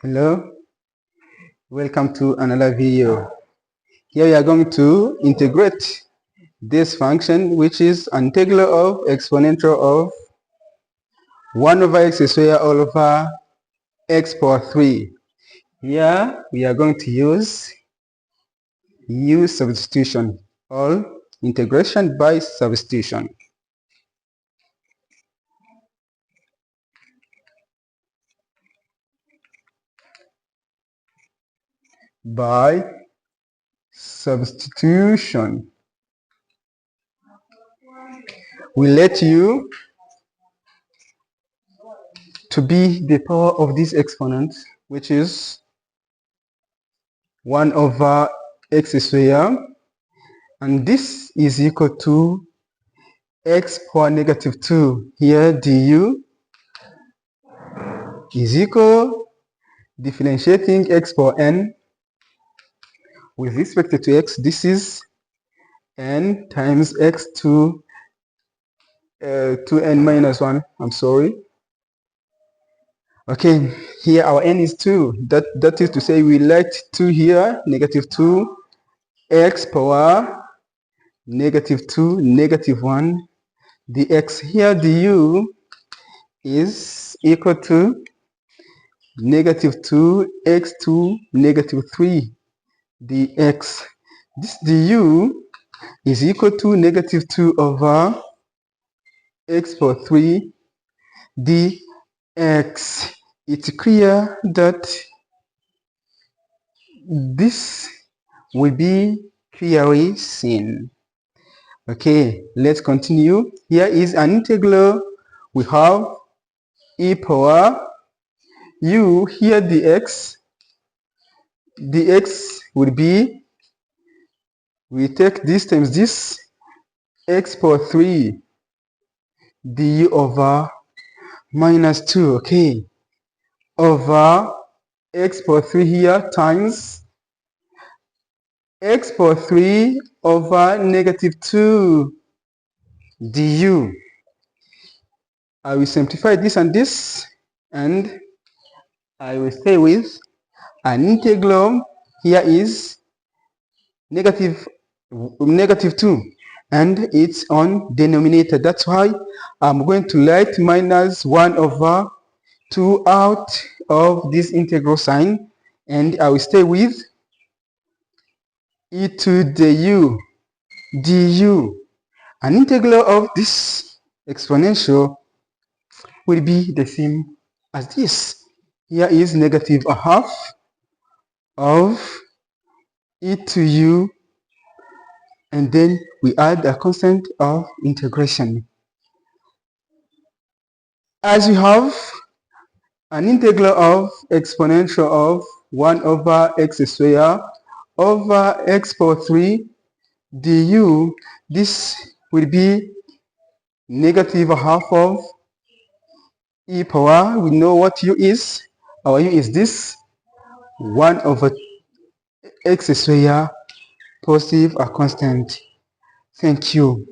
Hello, welcome to another video. Here we are going to integrate this function, which is an integral of exponential of 1 over x squared all over x power 3. Here we are going to use substitution or integration by substitution. By substitution, we let u to be the power of this exponent, which is 1 over x squared, and this is equal to x power negative 2. Here du is equal differentiating x power n with respect to x. This is n times x to 2n minus 1. I'm sorry. Okay, here our n is 2. That is to say we let 2 here, negative 2, x power negative 2, negative 1. The x here du is equal to negative 2 x to negative 3 dx. This du is equal to negative 2 over x power 3 dx. It's clear that this will be clearly seen. Okay, let's continue. Here is an integral. We have e power u. Here dx will be, we take this times this, x power 3 du over minus 2. Okay, over x power 3 here times x power 3 over negative 2 du. I will simplify this and this, and I will stay with an integral. Here is negative 2, and it's on denominator. That's why I'm going to write minus 1 over 2 out of this integral sign, and I will stay with e to the u du. An integral of this exponential will be the same as this. Here is negative a half of e to u, and then we add a constant of integration. As we have an integral of exponential of 1 over x squared over x power 3 du, this will be negative a half of e power. We know what u is. Our u is this 1 over x squared, positive a constant. Thank you.